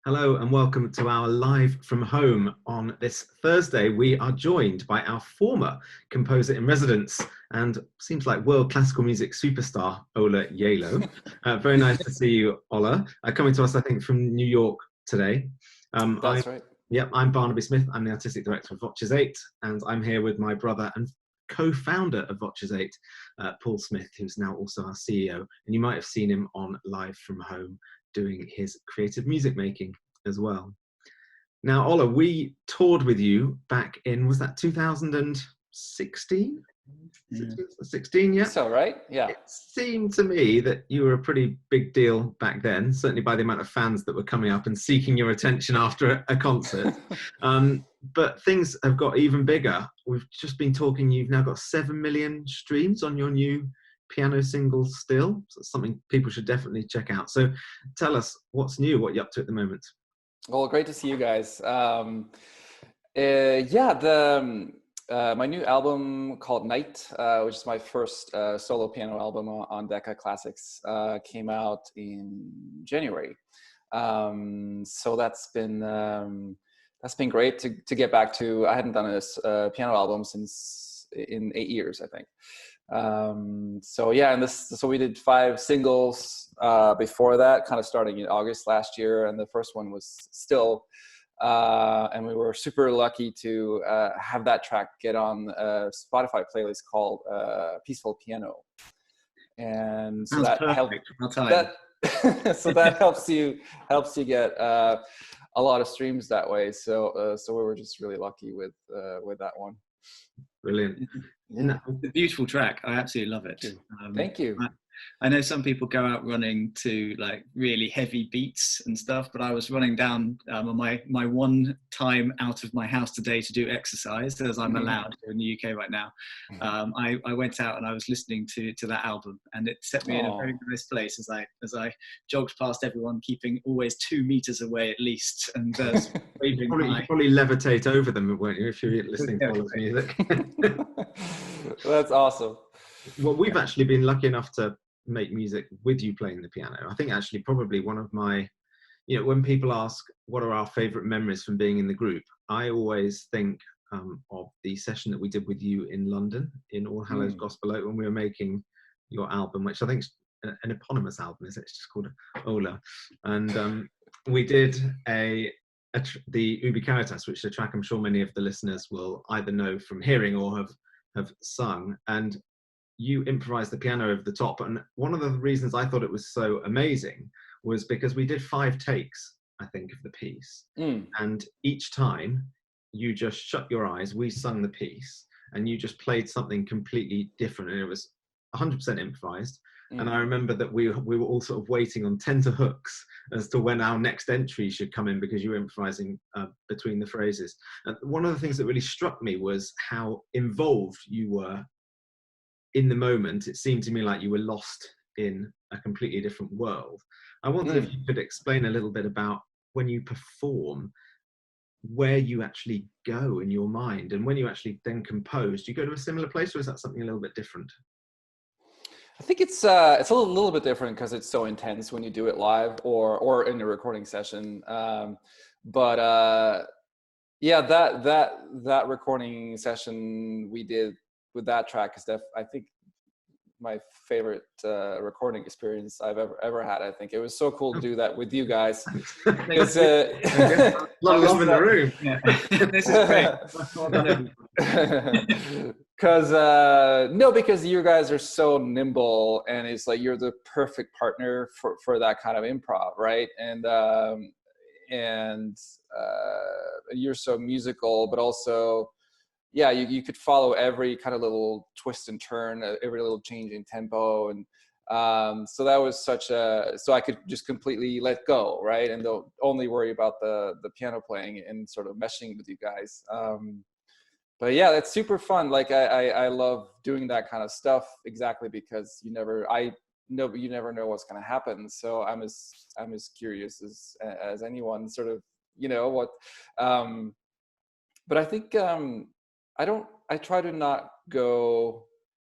Hello and welcome to our live from home on this Thursday. We are joined by our former composer in residence and seems like world classical music superstar, Ola Gjeilo. Very nice to see you, Ola. Coming to us, I think, from New York today. That's right. Yep, I'm Barnaby Smith. I'm the artistic director of VOCES8, and I'm here with my brother and co-founder of VOCES8, Paul Smith, who's now also our CEO. And you might have seen him on Live from Home doing his creative music making as well. Now, Ola, we toured with you back in, was that 2016? 16, yeah. So, right? Yeah. It seemed to me that you were a pretty big deal back then, certainly by the amount of fans that were coming up and seeking your attention after a concert. But things have got even bigger. We've just been talking, you've now got 7 million streams on your new piano single Still. So it's something people should definitely check out. So tell us what's new, what you're up to at the moment. Well, great to see you guys. My new album called Night, which is my first solo piano album on Decca Classics, came out in January. So that's been great to get back to. I hadn't done a piano album in 8 years, I think. So we did 5 singles before that, kind of starting in August last year, and the first one was Still, and we were super lucky to have that track get on a Spotify playlist called Peaceful Piano, and so that helped. So that helps you get a lot of streams that way. So we were just really lucky with that one. Brilliant. Yeah. It's a beautiful track. I absolutely love it. Thank you. I know some people go out running to like really heavy beats and stuff, but I was running down on my one time out of my house today to do exercise, as I'm allowed here in the UK right now. I went out and I was listening to that album, and it set me in a very nice place as I jogged past everyone, keeping always 2 meters away at least, and waving. You probably levitate over them, won't you, if you're listening to all this music? That's awesome. Well, we've actually been lucky enough to make music with you playing the piano. I think actually probably one of my, when people ask what are our favorite memories from being in the group, I always think of the session that we did with you in London in All Hallows Gospel Oak when we were making your album, which I think is an eponymous album, is it? It's just called Ola. And we did the Ubi Caritas, which is a track I'm sure many of the listeners will either know from hearing or have sung, and you improvised the piano over the top. And one of the reasons I thought it was so amazing was because we did 5 takes, I think, of the piece. And each time you just shut your eyes, we sung the piece, and you just played something completely different. And it was 100% improvised. And I remember that we were all sort of waiting on tenterhooks as to when our next entry should come in, because you were improvising between the phrases. And one of the things that really struck me was how involved you were in the moment. It seemed to me like you were lost in a completely different world. I wondered if you could explain a little bit about when you perform, where you actually go in your mind, and when you actually then compose. Do you go to a similar place, or is that something a little bit different? I think it's a little bit different because it's so intense when you do it live or in a recording session. But that recording session we did with that track is I think my favorite recording experience I've ever had. I think it was so cool to do that with you guys. Because love in the room. Yeah. This is great. Because you guys are so nimble, and it's like you're the perfect partner for that kind of improv, right? And you're so musical, but also, you could follow every kind of little twist and turn, every little change in tempo, and so that was so I could just completely let go, right, and don't only worry about the piano playing and sort of meshing with you guys. But yeah, it's super fun. Like I love doing that kind of stuff, exactly because you never know what's going to happen. So I'm as curious as anyone, sort of, what. But I think I try to not go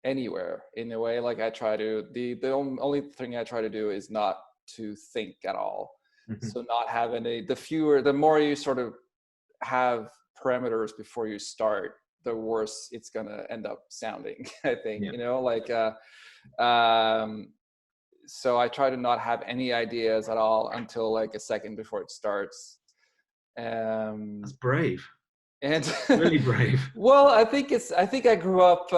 anywhere in a way. Like I try to the only thing I try to do is not to think at all. So not having the more you sort of have parameters before you start, the worse it's gonna end up sounding. I think, so I try to not have any ideas at all until like a second before it starts. That's brave. And really brave. Well, I think I grew up.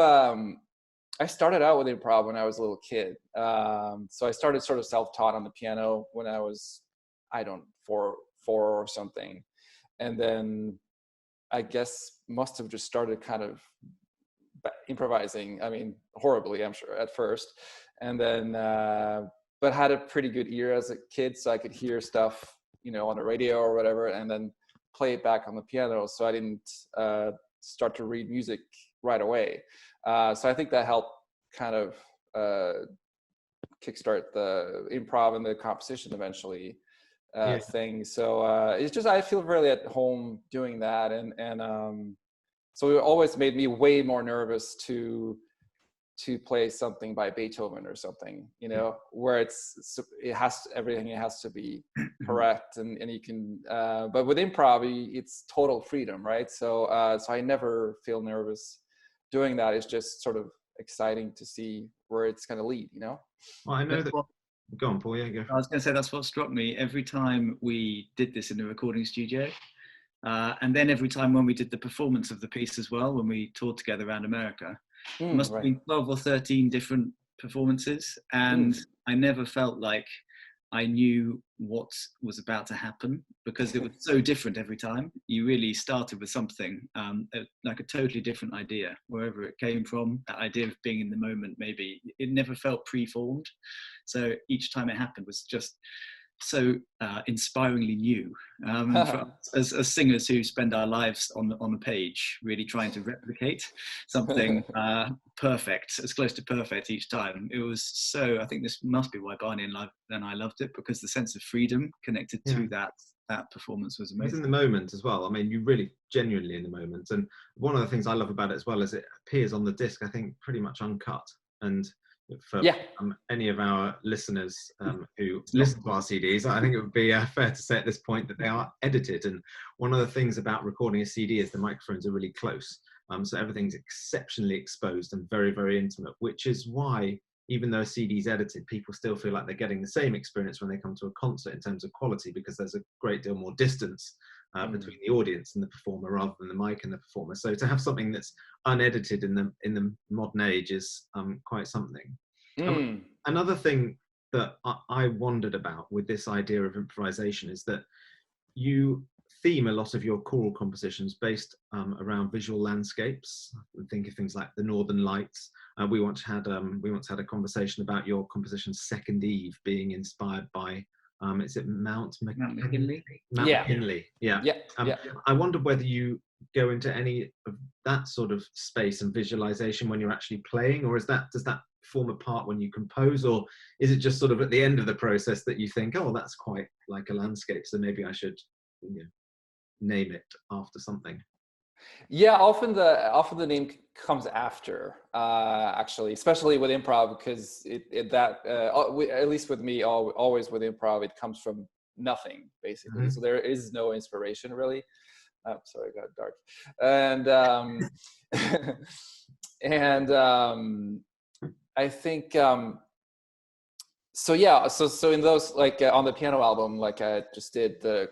I started out with improv when I was a little kid. So I started sort of self-taught on the piano when I was, four or something, and then I guess must have just started kind of improvising. I mean, horribly, I'm sure, at first, and then but had a pretty good ear as a kid, so I could hear stuff, on the radio or whatever, and then play it back on the piano. So I didn't start to read music right away. So I think that helped kind of kickstart the improv and the composition eventually thing. So it's just, I feel really at home doing that. And so it always made me way more nervous to play something by Beethoven or something, where everything has to be correct, and you can, but with improv, it's total freedom, right? So I never feel nervous doing that. It's just sort of exciting to see where it's going to lead, Well, I know that. Go on, Paul. Yeah, go. I was going to say that's what struck me every time we did this in the recording studio. And then every time when we did the performance of the piece as well, when we toured together around America, it must have been 12 or 13 different performances. And I never felt like I knew what was about to happen, because it was so different every time. You really started with something, like a totally different idea, wherever it came from. That idea of being in the moment, maybe. It never felt pre-formed. So each time it happened was just so inspiringly new, for us as singers who spend our lives on the page, really trying to replicate something perfect, as close to perfect each time. It was so, I think this must be why Barney and I loved it, because the sense of freedom connected to that performance was amazing. It's in the moment as well. I mean, you really genuinely in the moment. And one of the things I love about it as well is it appears on the disc, I think, pretty much uncut. And for any of our listeners who listen to our CDs, I think it would be fair to say at this point that they are edited. And one of the things about recording a CD is the microphones are really close. So everything's exceptionally exposed and very, very intimate, which is why, even though a CD is edited, people still feel like they're getting the same experience when they come to a concert in terms of quality, because there's a great deal more distance between the audience and the performer rather than the mic and the performer. So to have something that's unedited in the modern age is quite something. Another thing that I wondered about with this idea of improvisation is that you theme a lot of your choral compositions based around visual landscapes. I think of things like the Northern Lights. We once had a conversation about your composition Second Eve being inspired by is it Mount McKinley? Mount McKinley. Yeah. I wondered whether you go into any of that sort of space and visualization when you're actually playing, or does that form a part when you compose, or is it just sort of at the end of the process that you think, oh, that's quite like a landscape, so maybe I should name it after something? Yeah, often the name comes after, actually, especially with improv, because at least with me, always with improv, it comes from nothing, basically. So there is no inspiration, really. Oh, sorry, it got dark. And I think so in those, like on the piano album, like I just did the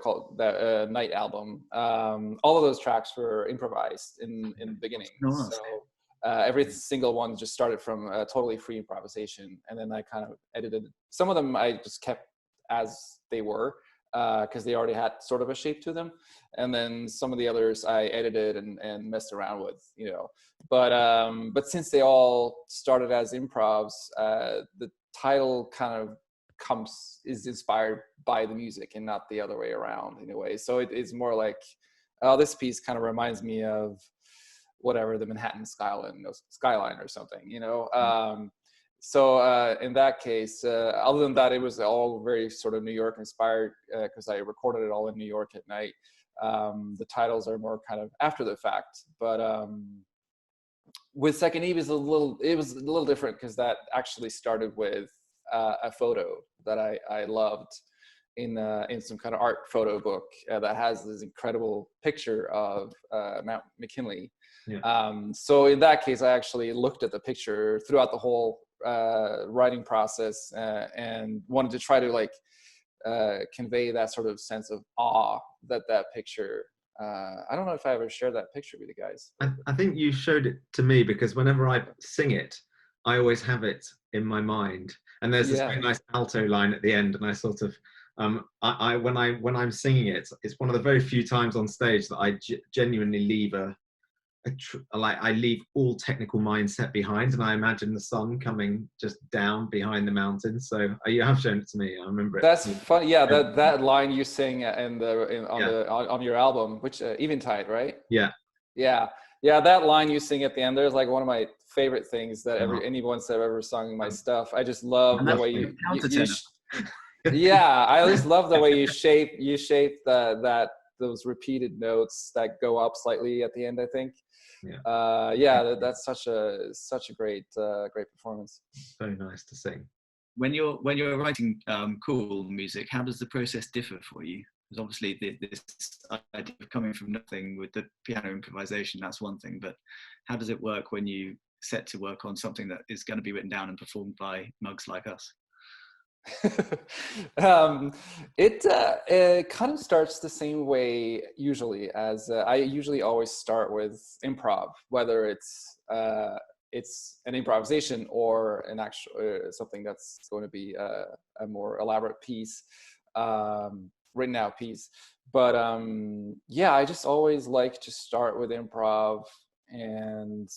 Night album, all of those tracks were improvised in the beginning. So every single one just started from totally free improvisation, and then I kind of edited some of them. I just kept as they were, because they already had sort of a shape to them, and then some of the others I edited and messed around with, but since they all started as improvs, the title kind of is inspired by the music and not the other way around in a way. So it's more like, oh, this piece kind of reminds me of whatever, the Manhattan skyline or something, So in that case, other than that, it was all very sort of New York inspired, because I recorded it all in New York at night. The titles are more kind of after the fact, but with Second Eve, it was a little different, because that actually started with a photo that I loved, in some kind of art photo book that has this incredible picture of Mount McKinley. Yeah. So in that case, I actually looked at the picture throughout the whole writing process and wanted to try to like convey that sort of sense of awe that picture. I don't know if I ever shared that picture with you guys. I think you showed it to me, because whenever I sing it, I always have it in my mind. And there's this very nice alto line at the end, and I sort of, when I'm singing it, it's one of the very few times on stage that I genuinely leave I leave all technical mindset behind, and I imagine the sun coming just down behind the mountains. So you have shown it to me. I remember it. That's funny. Yeah, that line you sing on your album, which Eventide, right? Yeah. Yeah. That line you sing at the end, there's like one of my favorite things that anyone's ever sung my stuff. I just love the way you yeah, I just love the way you shape those repeated notes that go up slightly at the end, I think. That's such a great performance. Very nice to sing. When you're writing cool music, how does the process differ for you? Because obviously this idea of coming from nothing with the piano improvisation, that's one thing, but how does it work when you set to work on something that is going to be written down and performed by mugs like us? It kind of starts the same way usually as I usually always start with improv, whether it's an improvisation or an actual something that's going to be a more elaborate piece, written out piece. But I just always like to start with improv, and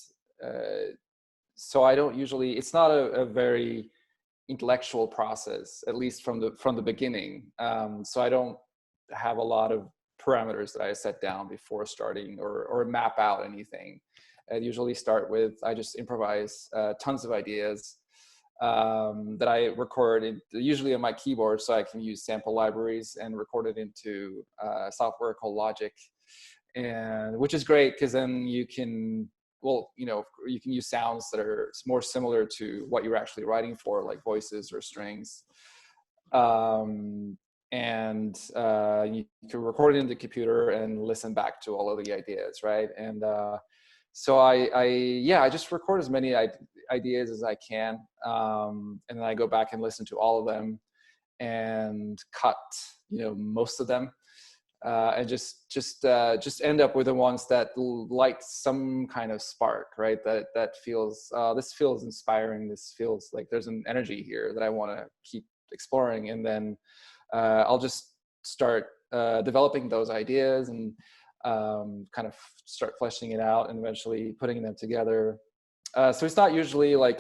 so I don't usually. It's not a very intellectual process, at least from the beginning. So I don't have a lot of parameters that I set down before starting or map out anything. I usually start with, I just improvise tons of ideas that I record usually on my keyboard, so I can use sample libraries and record it into software called Logic, and which is great because then you can you can use sounds that are more similar to what you're actually writing for, like voices or strings. And you can record it in the computer and listen back to all of the ideas, right? And so I just record as many ideas as I can, and then I go back and listen to all of them and cut, most of them. And just end up with the ones that light some kind of spark, right? That feels, this feels inspiring. This feels like there's an energy here that I want to keep exploring. And then I'll just start developing those ideas and kind of start fleshing it out and eventually putting them together. So it's not usually like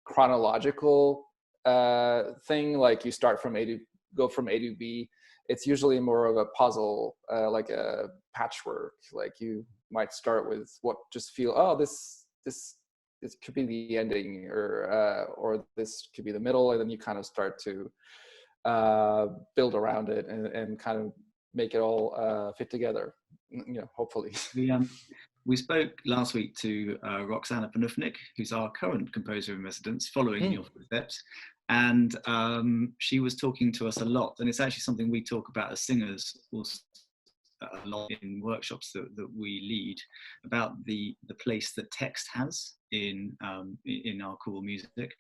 chronological thing, like you start from go from A to B. It's usually more of a puzzle, like a patchwork. Like you might start with what just feel, this could be the ending, or this could be the middle, and then you kind of start to build around it and kind of make it all fit together. Hopefully. We spoke last week to Roxana Panufnik, who's our current composer in residence, following your footsteps. And she was talking to us a lot, and it's actually something we talk about as singers also a lot in workshops that we lead, about the place that text has in our cool music.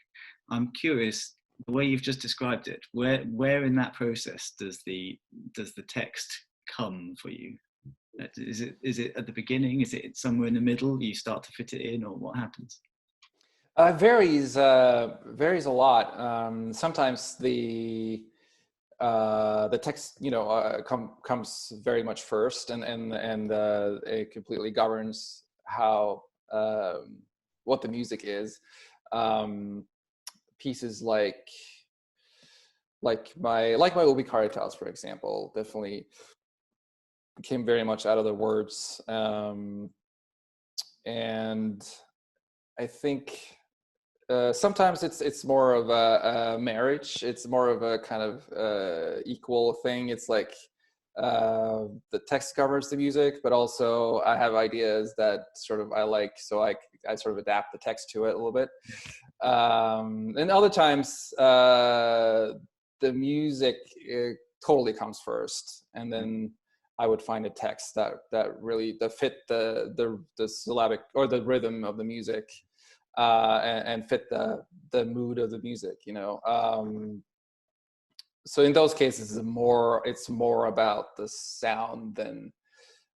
I'm curious, the way you've just described it, where in that process does the text come for you? Is it at the beginning? Is it somewhere in the middle? You start to fit it in, or what happens? Varies a lot. Sometimes the text, comes very much first, and it completely governs how what the music is. Pieces like my Ubi Caritas, for example, definitely came very much out of the words, and I think sometimes it's more of a marriage. It's more of a kind of equal thing. It's like the text covers the music, but also I have ideas that sort of I like, so I sort of adapt the text to it a little bit. And other times the music totally comes first, and then I would find a text that really fit the syllabic or the rhythm of the music, and fit the mood of the music, you know. So in those cases, it's more about the sound than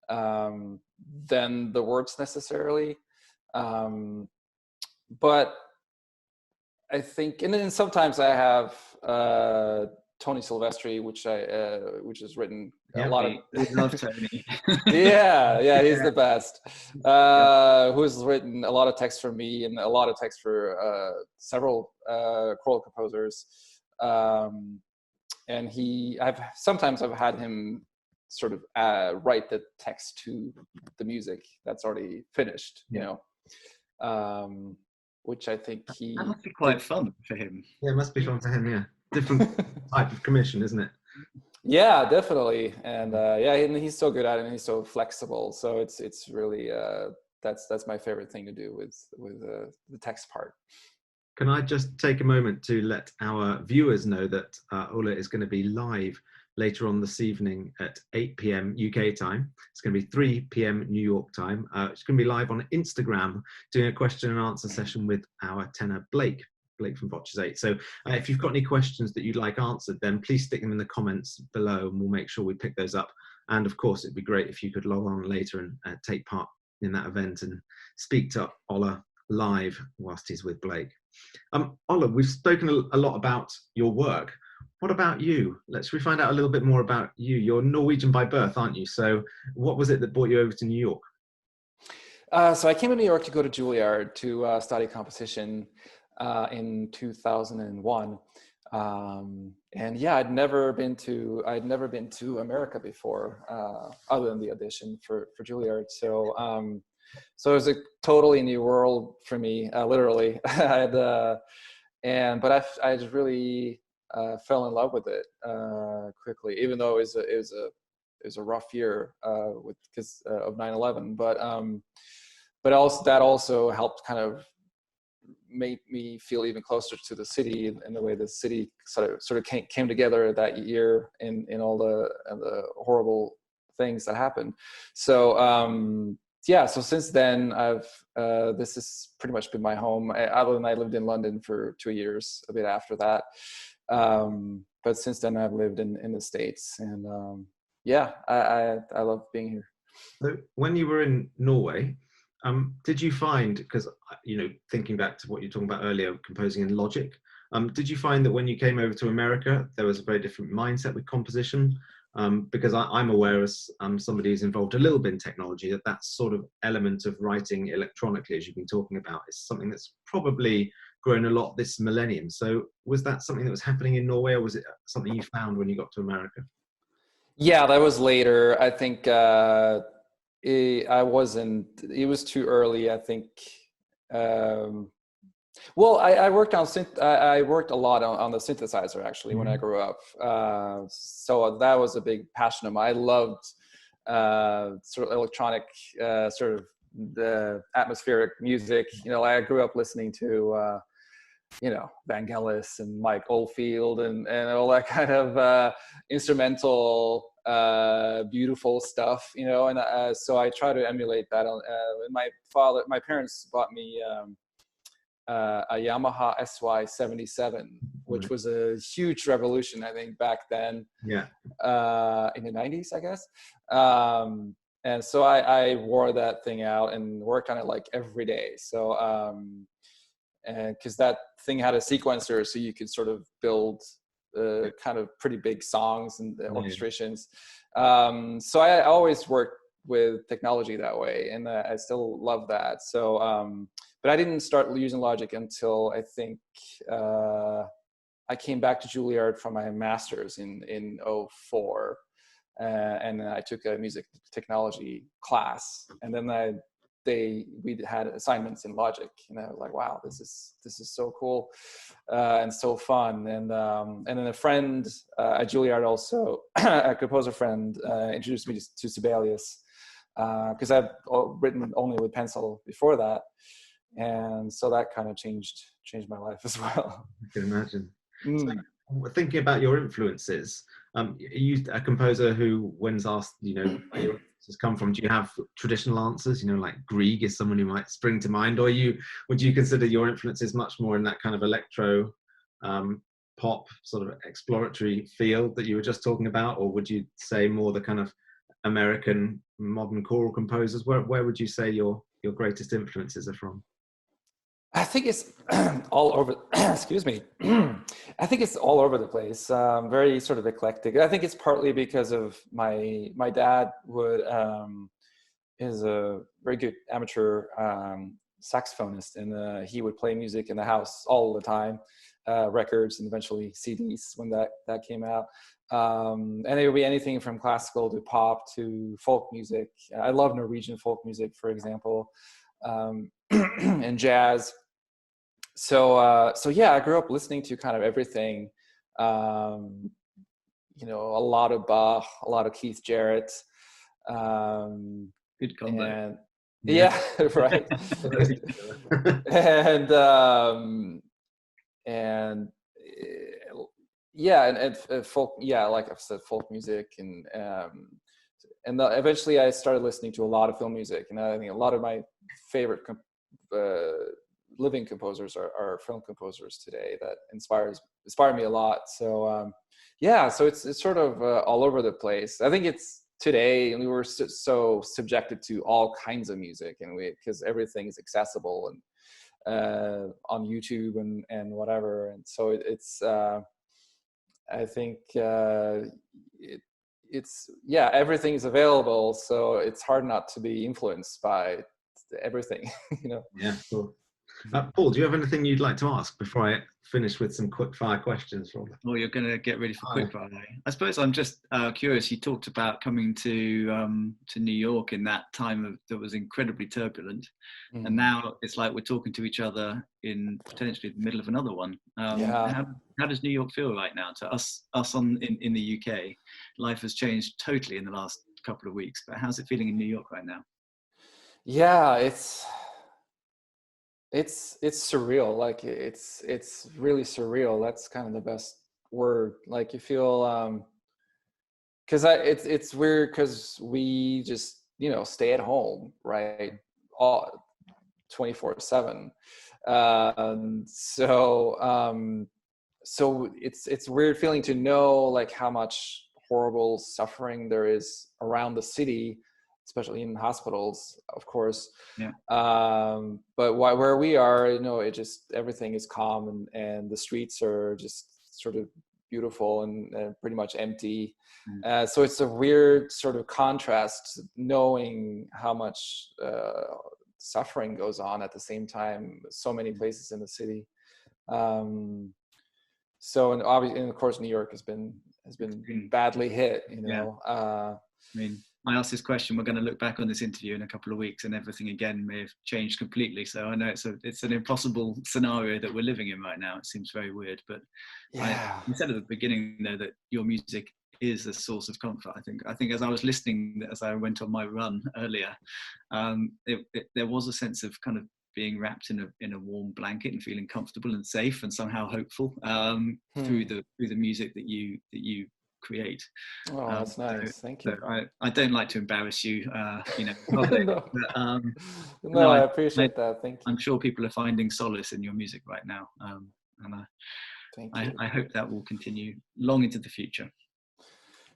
the words necessarily. But I think, and then sometimes I have Tony Silvestri, which has written a lot of. We love Tony. yeah, he's the best. Who's written a lot of text for me and a lot of text for several choral composers. And sometimes I've had him sort of write the text to the music that's already finished, you know, which I think that must be quite fun for him. Yeah, it must be fun for him. Yeah, different type of commission, isn't it? Yeah, definitely. And and he's so good at it, and he's so flexible. So it's really that's my favorite thing to do with the text part. Can I just take a moment to let our viewers know that Ola is going to be live later on this evening at 8 p.m. UK time. It's going to be 3 p.m. New York time. It's going to be live on Instagram doing a question and answer session with our tenor Blake from VOCES8. So if you've got any questions that you'd like answered, then please stick them in the comments below and we'll make sure we pick those up. And of course, it'd be great if you could log on later and take part in that event and speak to Ola live whilst he's with Blake. Ola, we've spoken a lot about your work. What about you? Let's find out a little bit more about you. You're Norwegian by birth, aren't you? So what was it that brought you over to New York? So I came to New York to go to Juilliard to study composition in 2001. And yeah, I'd never been to America before, other than the audition for Juilliard. So it was a totally new world for me, literally. But I just really fell in love with it quickly, even though it was a rough year because of 9/11. But also that also helped kind of made me feel even closer to the city and the way the city sort of came together that year in all the horrible things that happened. So so since then this has pretty much been my home. Other than I lived in London for 2 years, a bit after that. But since then I've lived in the States, and I love being here. So when you were in Norway, did you find, because thinking back to what you were talking about earlier, composing in Logic, did you find that when you came over to America there was a very different mindset with composition? Because I'm aware, as somebody who's involved a little bit in technology, that sort of element of writing electronically, as you've been talking about, is something that's probably grown a lot this millennium. So was that something that was happening in Norway, or was it something you found when you got to America? Yeah, that was later. I think it was too early, I think. Well, I worked a lot on the synthesizer actually when I grew up. So that was a big passion of mine. I loved sort of electronic, sort of the atmospheric music. I grew up listening to Vangelis and Mike Oldfield and all that kind of instrumental, beautiful stuff. And so I try to emulate that. My parents bought me a Yamaha SY-77, which was a huge revolution, I think, back then. Yeah. In the 90s, I guess. And so I wore that thing out and worked on it like every day. So, and because that thing had a sequencer, so you could sort of build kind of pretty big songs and orchestrations. So I always worked with technology that way, and I still love that. So, but I didn't start using Logic until I think I came back to Juilliard from my master's in 2004, and I took a music technology class, and then we had assignments in Logic, and I was like, wow, this is so cool and so fun. And then a friend at Juilliard, also a composer friend, introduced me to Sibelius, because I've written only with pencil before that, and so that kind of changed my life as well. I can imagine. So thinking about your influences, are you a composer who, when's asked, where your influences come from, do you have traditional answers? Like Grieg is someone who might spring to mind, or would you consider your influences much more in that kind of electro, pop sort of exploratory field that you were just talking about, or would you say more the kind of American modern choral composers? Where would you say your greatest influences are from? I think it's all over. Excuse me. I think it's all over the place. Very sort of eclectic. I think it's partly because of my dad is a very good amateur saxophonist, and he would play music in the house all the time, records and eventually CDs when that came out. And it would be anything from classical to pop to folk music. I love Norwegian folk music, for example. And jazz. So yeah, I grew up listening to kind of everything. A lot of Bach, a lot of Keith Jarrett. Good combo. And yeah, right. and folk. Yeah, like I've said, folk music eventually I started listening to a lot of film music, and I think a lot of my favorite living composers are film composers today that inspire me a lot. So so it's sort of all over the place. I think it's today, and we were so subjected to all kinds of music, and because everything is accessible and on YouTube and whatever, and so it's I think everything is available, so it's hard not to be influenced by everything. Yeah, cool. Paul, do you have anything you'd like to ask before I finish with some quick fire questions? Oh, you're going to get ready for quick fire. I suppose I'm just curious. You talked about coming to New York in that time that was incredibly turbulent, and now it's like we're talking to each other in potentially the middle of another one. How does New York feel right now to us in the UK? Life has changed totally in the last couple of weeks, but how's it feeling in New York right now? Yeah, it's surreal. Like it's really surreal. That's kind of the best word. Like you feel because it's weird because we just stay at home, right, all 24/7. So it's weird feeling to know like how much horrible suffering there is around the city, especially in hospitals, of course. Yeah. But where we are, it just, everything is calm, and the streets are just sort of beautiful and pretty much empty. So it's a weird sort of contrast, knowing how much suffering goes on at the same time, so many places in the city. So, and obviously, and of course, New York has been badly hit, I asked this question, we're going to look back on this interview in a couple of weeks, and everything again may have changed completely. So I know it's an impossible scenario that we're living in right now. It seems very weird, but I said at the beginning though that your music is a source of comfort. I think as I was listening, as I went on my run earlier, there was a sense of kind of being wrapped in a warm blanket and feeling comfortable and safe and somehow hopeful through the music that you create. Oh, that's nice. Thank you. So I don't like to embarrass you, public, no. But, I appreciate that. Thank you. I'm sure people are finding solace in your music right now, and I hope that will continue long into the future.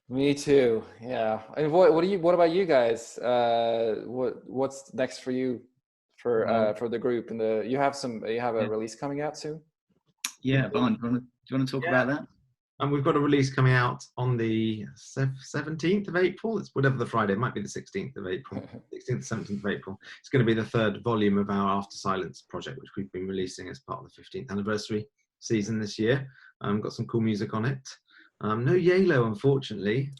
Me too. Yeah. And what about you guys? What's next for you for the group? And you have a release coming out soon? Yeah, Barney, do you want to talk about that? And we've got a release coming out on the 17th of April. It's whatever the Friday, it might be the 16th of April, 16th, 17th of April. It's going to be the third volume of our After Silence project, which we've been releasing as part of the 15th anniversary season this year. Got some cool music on it. No Gjeilo, unfortunately.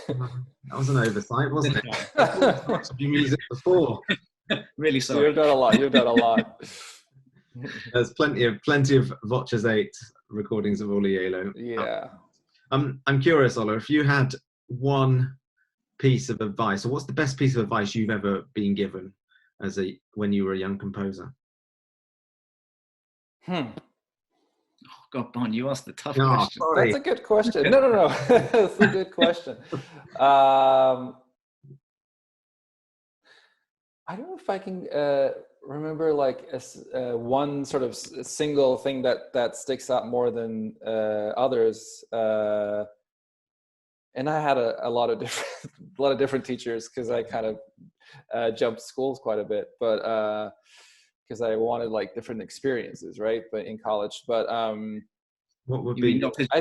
That was an oversight, wasn't it? I thought there should be music before. Really sorry. You've done a lot. There's plenty of VOCES8 recordings of Ola Gjeilo. Yeah. I'm curious, Ola, if you had one piece of advice, or what's the best piece of advice you've ever been given when you were a young composer? Oh God, Barney, you asked the tough No, question. sorry. That's a good question. No. That's a good question. I don't know if I can remember like one sort of single thing that sticks out more than others. And I had a lot of different teachers because I kind of jumped schools quite a bit, but because I wanted like different experiences, right? But in college, but what would be? I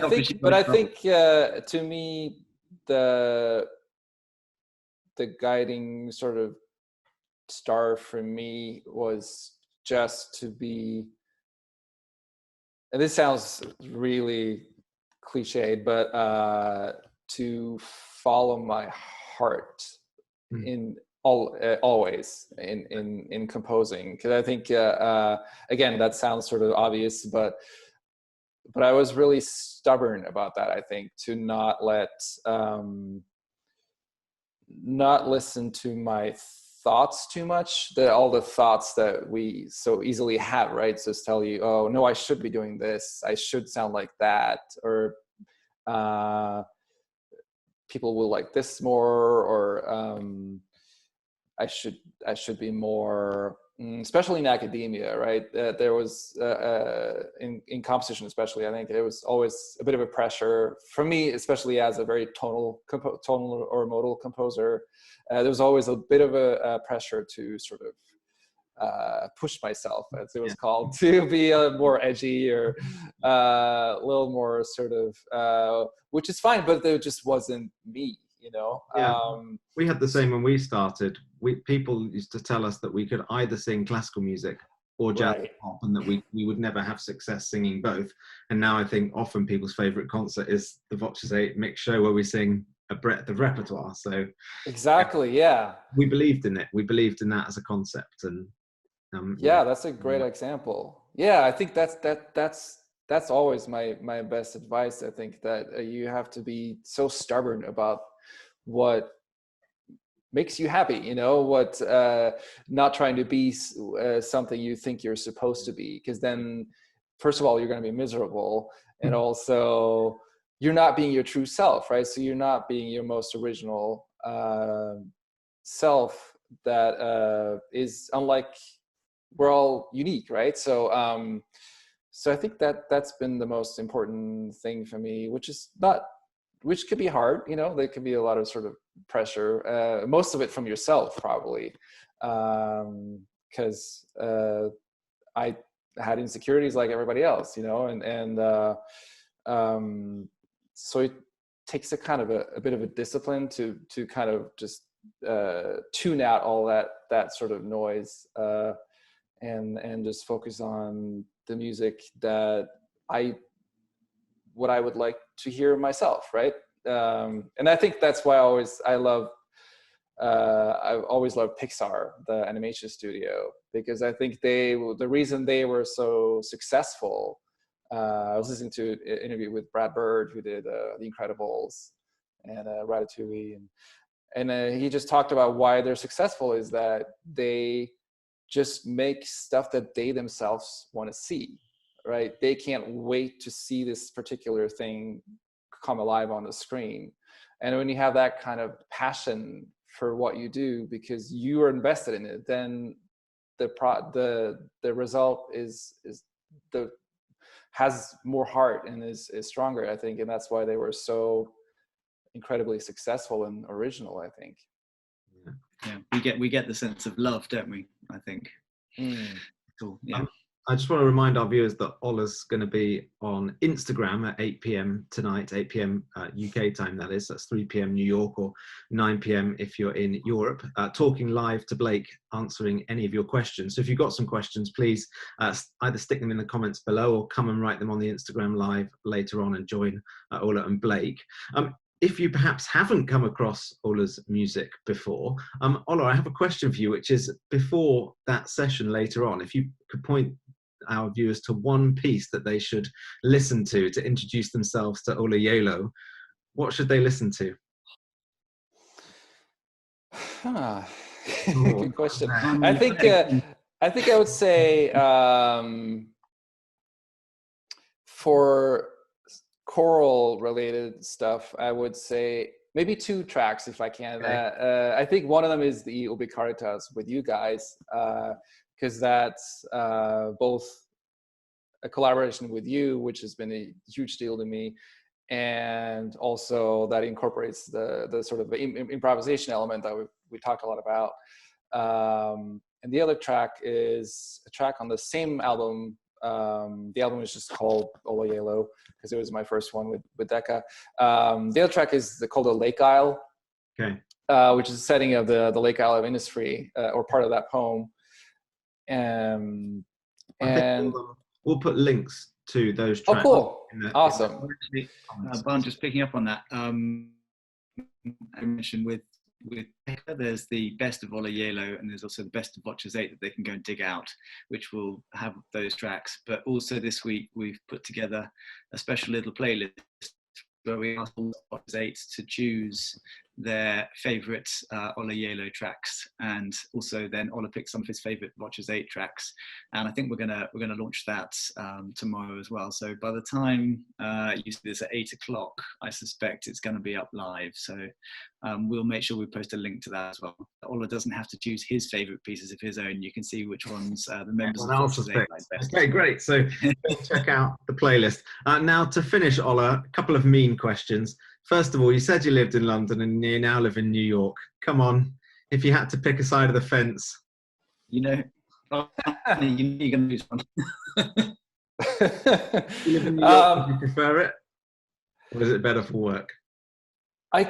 think to me the guiding sort of star for me was just to be, and this sounds really cliched, but to follow my heart in always in composing, because I think again, that sounds sort of obvious, but I was really stubborn about that. I think to not listen to my thoughts too much, all the thoughts that we so easily have, right? Just tell you, oh no, I should be doing this, I should sound like that, or people will like this more, or I should be more, especially in academia, right? There was in composition, especially, I think there was always a bit of a pressure for me, especially as a very tonal or modal composer. There was always a bit of a pressure to sort of push myself, as it was called, to be more edgy or a little more sort of, which is fine, but it just wasn't me. We had the same when we started. People used to tell us that we could either sing classical music or jazz pop, and that we would never have success singing both. And now I think often people's favorite concert is the VOCES8 mix show, where we sing a breadth of repertoire. So exactly, we believed in it. We believed in that as a concept, and that's a great example. I think that's always my best advice. I think that you have to be so stubborn about what makes you happy, what not trying to be something you think you're supposed to be, because then first of all you're going to be miserable, and also you're not being your true self, right? So you're not being your most original self, that is, unlike, we're all unique, right? So I think that's been the most important thing for me, which could be hard, there could be a lot of sort of pressure, most of it from yourself probably, because I had insecurities like everybody else, and so it takes a kind of a bit of a discipline to kind of just tune out all that sort of noise, and just focus on the music that what I would like to hear myself, right? And I think that's why I've always loved Pixar, the animation studio, because I think the reason they were so successful, I was listening to an interview with Brad Bird, who did The Incredibles and Ratatouille, and he just talked about why they're successful is that they just make stuff that they themselves want to see, right? They can't wait to see this particular thing come alive on the screen. And when you have that kind of passion for what you do because you are invested in it, then the result has more heart and is stronger, I think. And that's why they were so incredibly successful and original, I think. We get the sense of love, don't we? I think. Cool. I just want to remind our viewers that Ola's going to be on Instagram at 8 p.m. tonight, 8 p.m. UK time, that is. That's 3 p.m. New York, or 9 p.m. if you're in Europe, talking live to Blake, answering any of your questions. So if you've got some questions, please either stick them in the comments below or come and write them on the Instagram live later on and join Ola and Blake. If you perhaps haven't come across Ola's music before, Ola, I have a question for you, which is, before that session later on, if you could point our viewers to one piece that they should listen to introduce themselves to Ola Gjeilo, what should they listen to? Good question. I think I would say For choral related stuff, I would say maybe 2 tracks if I can. Okay. I think one of them is the Ubi Caritas with you guys, because that's both a collaboration with you, which has been a huge deal to me, and also that incorporates the sort of improvisation element that we talked a lot about. And the other track is a track on the same album. The album is just called Ola Gjeilo because it was my first one with Decca. The other track is called The Lake Isle, Okay. Which is a setting of the Lake Isle of Industry, or part of that poem. And we'll put links to those tracks. Oh, cool. Awesome. Barn, just picking up on that. I mentioned with Becca, there's the best of Ola Gjeilo, and there's also the best of VOCES8 that they can go and dig out, which will have those tracks. But also this week we've put together a special little playlist where we asked all VOCES8 to choose their favourite Ola Gjeilo tracks, and also then Ola picked some of his favourite VOCES8 tracks, and I think we're gonna launch that tomorrow as well. So by the time you see this at 8 o'clock, I suspect it's going to be up live. So we'll make sure we post a link to that as well. Ola doesn't have to choose his favourite pieces of his own. You can see which ones the members of VOCES8 like best. Okay, great. So check out the playlist. Now to finish, Ola, a couple of mean questions. First of all, you said you lived in London and you now live in New York. Come on, if you had to pick a side of the fence. You know, you're going to lose one. You live in New York, would you prefer it? Or is it better for work? I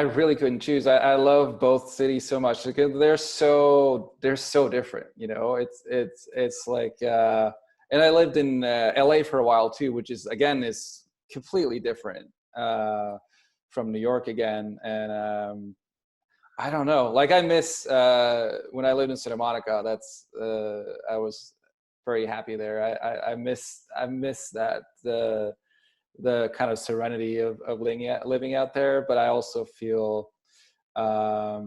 really couldn't choose. I love both cities so much because they're so different. You know, it's like, and I lived in LA for a while too, which is completely different from New York again. And I don't know, like I miss when I lived in Santa Monica. That's I was very happy there. I miss that the kind of serenity of living out there. But I also feel I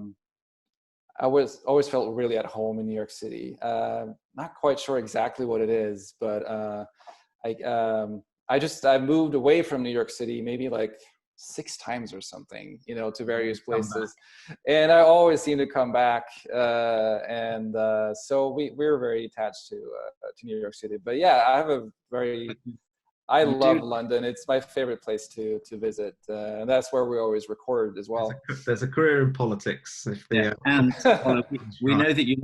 always felt really at home in New York City. Not quite sure exactly what it is, but I moved away from New York City maybe like 6 times or something, you know, to various places, and I always seem to come back. So we're very attached to New York City. But yeah, I love London. It's my favorite place to visit, and that's where we always record as well. There's a career in politics. And we know that you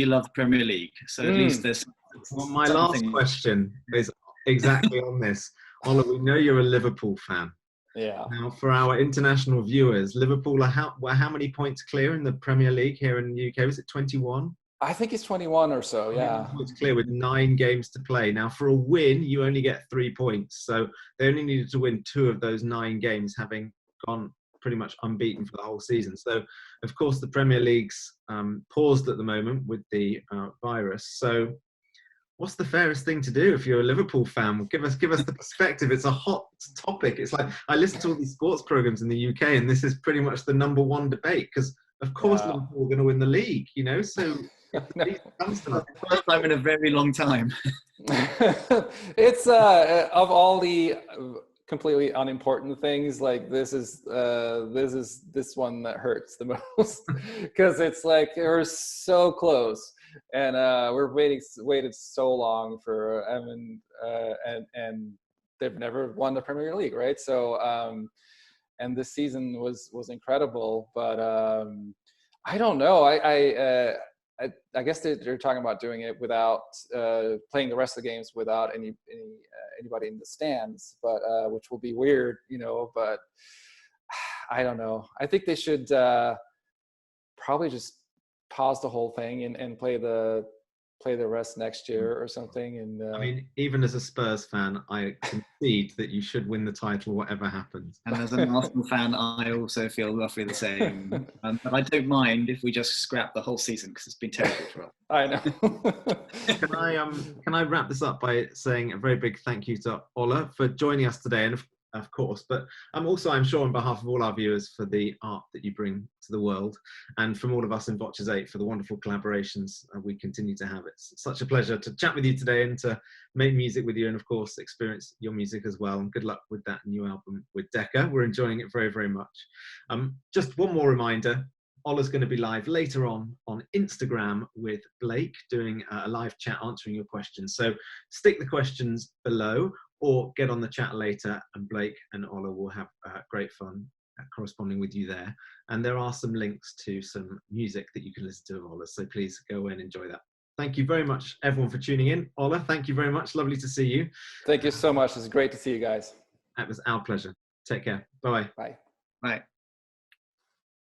love Premier League, so at least there's. Well, my last question is exactly on this. Ola, we know you're a Liverpool fan. Yeah. Now, for our international viewers, Liverpool are how many points clear in the Premier League here in the UK? Was it 21? I think it's 21 or so, yeah. It's clear with 9 games to play. Now, for a win, you only get 3 points. So they only needed to win 2 of those 9 games, having gone pretty much unbeaten for the whole season. So, of course, the Premier League's paused at the moment with the virus. So what's the fairest thing to do if you're a Liverpool fan? Give us the perspective. It's a hot topic. It's like I listen to all these sports programs in the UK, and this is pretty much the #1 debate because, of course, Liverpool are going to win the league, you know? So first time in a very long time. It's of all the completely unimportant things, like this is this one that hurts the most because it's like we're so close and we're waited so long for and they've never won the Premier League, right? So and this season was incredible, but I don't know. I guess they're talking about doing it without playing the rest of the games without anybody in the stands, but which will be weird, you know. But I don't know. I think they should probably just pause the whole thing and play the rest next year or something. And I mean, even as a Spurs fan, I concede that you should win the title, whatever happens. And as an Arsenal fan, I also feel roughly the same. But I don't mind if we just scrap the whole season because it's been terrible for us. I know. Can I wrap this up by saying a very big thank you to Ola for joining us today, and of course, but also, I'm sure on behalf of all our viewers, for the art that you bring to the world, and from all of us in VOCES8 for the wonderful collaborations we continue to have. It's such a pleasure to chat with you today and to make music with you, and of course experience your music as well. And good luck with that new album with Decca. We're enjoying it very, very much. Just one more reminder, Ola's going to be live later on Instagram with Blake, doing a live chat answering your questions. So stick the questions below or get on the chat later, and Blake and Ola will have great fun corresponding with you there. And there are some links to some music that you can listen to of Ola's, so please go and enjoy that. Thank you very much, everyone, for tuning in. Ola, thank you very much. Lovely to see you. Thank you so much. It's great to see you guys. It was our pleasure. Take care. Bye-bye. Bye. Bye.